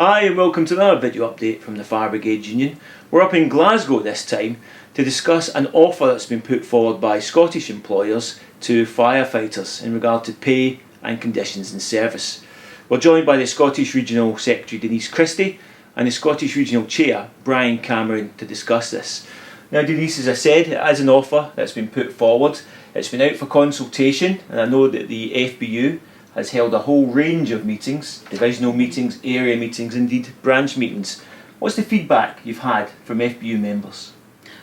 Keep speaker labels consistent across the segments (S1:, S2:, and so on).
S1: Hi and welcome to another video update from the Fire Brigade Union. We're up in Glasgow this time to discuss an offer that's been put forward by Scottish employers to firefighters in regard to pay and conditions in service. We're joined by the Scottish Regional Secretary Denise Christie and the Scottish Regional Chair Brian Cameron to discuss this. Now Denise, as I said, it is an offer that's been put forward. It's been out for consultation, and I know that the FBU has held a whole range of meetings, divisional meetings, area meetings, indeed branch meetings. What's the feedback you've had from FBU members?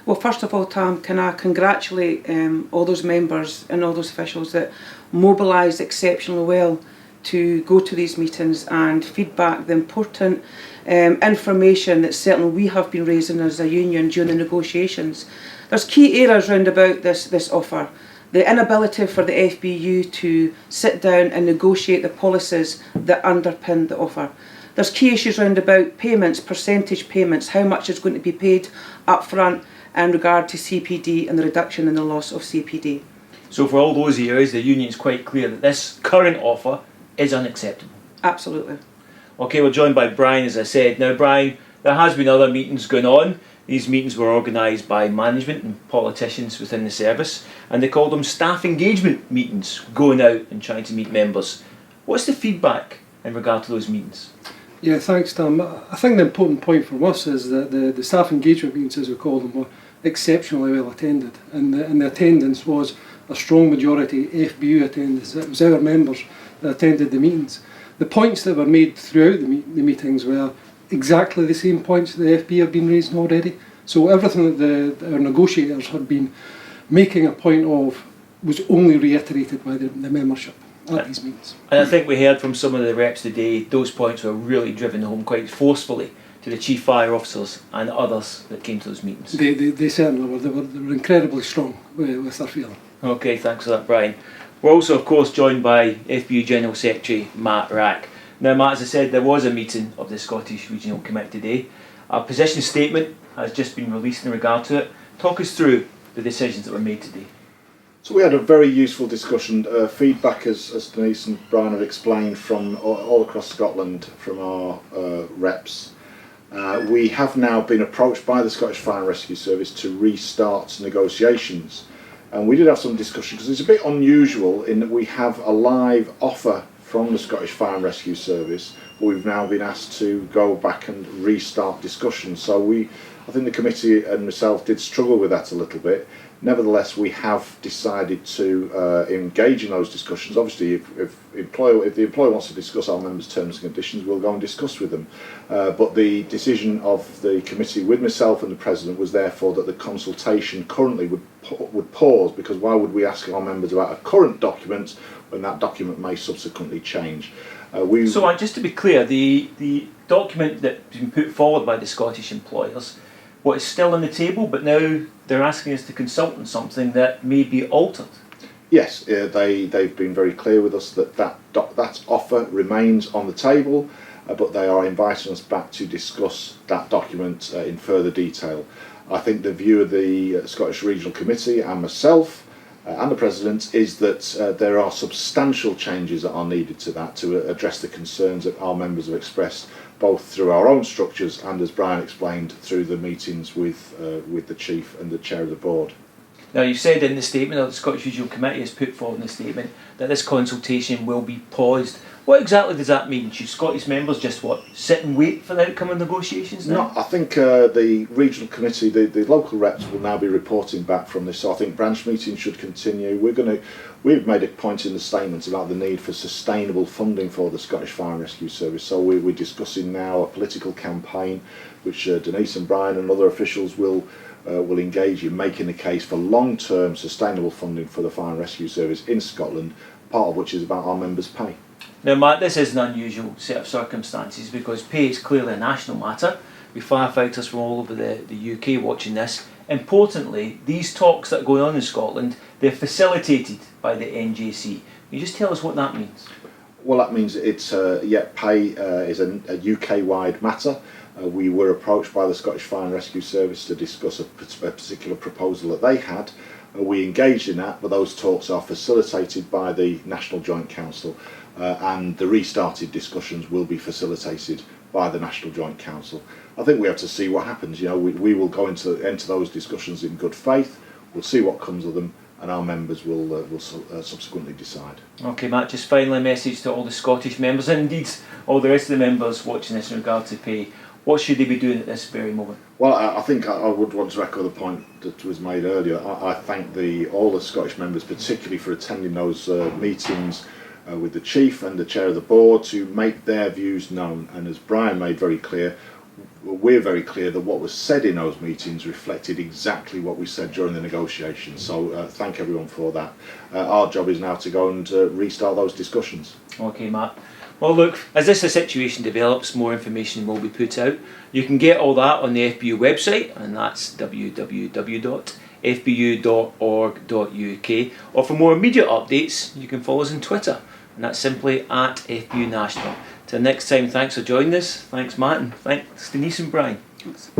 S2: Well, first of all, Tam, can I congratulate all those members and all those officials that mobilised exceptionally well to go to these meetings and feedback the important information that certainly we have been raising as a union during the negotiations. There's key areas round about this offer. The inability for the FBU to sit down and negotiate the policies that underpin the offer. There's key issues round about payments, percentage payments, how much is going to be paid up front in regard to CPD and the reduction in the loss of CPD.
S1: So for all those areas, the union is quite clear that this current offer is unacceptable.
S2: Absolutely.
S1: Okay, we're joined by Brian, as I said. Now Brian, there has been other meetings going on. These meetings were organised by management and politicians within the service, and they called them staff engagement meetings, going out and trying to meet members. What's the feedback in regard to those meetings?
S3: Yeah, thanks, Tom. I think the important point for us is that the staff engagement meetings, as we call them, were exceptionally well attended, and the attendance was a strong majority FBU attendance. It was our members that attended the meetings. The points that were made throughout the meetings were exactly the same points that the FB have been raising already. So everything that our negotiators had been making a point of was only reiterated by the membership at these meetings.
S1: And I think we heard from some of the reps today, those points were really driven home quite forcefully to the chief fire officers and others that came to those meetings.
S3: They certainly were. They were incredibly strong with their feeling.
S1: Okay, thanks for that, Brian. We're also, of course, joined by FBU General Secretary Matt Rack. Now, Matt, as I said, there was a meeting of the Scottish Regional Committee today. Our position statement has just been released in regard to it. Talk us through the decisions that were made today.
S4: So we had a very useful discussion. Feedback, as Denise and Brian have explained, from all across Scotland, from our reps. We have now been approached by the Scottish Fire and Rescue Service to restart negotiations. And we did have some discussion, because it's a bit unusual in that we have a live offer from the Scottish Fire and Rescue Service, but we've now been asked to go back and restart discussions. So I think the committee and myself did struggle with that a little bit. Nevertheless, we have decided to engage in those discussions. Obviously, if the employer wants to discuss our members' terms and conditions, we'll go and discuss with them. But the decision of the committee with myself and the President was therefore that the consultation currently would pause, because why would we ask our members about a current document when that document may subsequently change?
S1: So just to be clear, the document that's been put forward by the Scottish employers, what is still on the table, but now they're asking us to consult on something that may be altered.
S4: Yes, they've been very clear with us that offer remains on the table, but they are inviting us back to discuss that document in further detail. I think the view of the Scottish Regional Committee and myself and the President is that there are substantial changes that are needed to that to address the concerns that our members have expressed, both through our own structures and, as Brian explained, through the meetings with the Chief and the Chair of the Board.
S1: Now, you said in the statement, or the Scottish Regional Committee has put forward in the statement, that this consultation will be paused. What exactly does that mean? Should Scottish members just, sit and wait for the outcome of negotiations now?
S4: No, I think the Regional Committee, the local reps will now be reporting back from this, so I think branch meetings should continue. We've made a point in the statement about the need for sustainable funding for the Scottish Fire and Rescue Service, so we're discussing now a political campaign which Denise and Brian and other officials will engage in, making the case for long-term sustainable funding for the Fire and Rescue Service in Scotland, part of which is about our members' pay.
S1: Now, Matt, this is an unusual set of circumstances because pay is clearly a national matter. With firefighters from all over the UK watching this. Importantly, these talks that are going on in Scotland, they're facilitated by the NJC. Can you just tell us what that means?
S4: Well, that means pay is a UK-wide matter. We were approached by the Scottish Fire and Rescue Service to discuss a particular proposal that they had. We engaged in that, but those talks are facilitated by the National Joint Council, and the restarted discussions will be facilitated by the National Joint Council. I think we have to see what happens. You know, we will go into those discussions in good faith. We'll see what comes of them, and our members will subsequently decide.
S1: Okay, Matt, just finally a message to all the Scottish members, and indeed all the rest of the members watching this in regard to pay. What should they be doing at this very moment?
S4: Well, I think I would want to echo the point that was made earlier. I thank all the Scottish members, particularly for attending those meetings with the Chief and the Chair of the Board to make their views known. And as Brian made very clear, we're very clear that what was said in those meetings reflected exactly what we said during the negotiations. So thank everyone for that. Our job is now to go and restart those discussions.
S1: Okay, Matt. Well, look, as this situation develops, more information will be put out. You can get all that on the FBU website, and that's www.fbu.org.uk. Or for more immediate updates, you can follow us on Twitter, and that's simply @FBU National. Till next time, thanks for joining us. Thanks, Matt, and thanks, Denise and Brian.
S2: Thanks.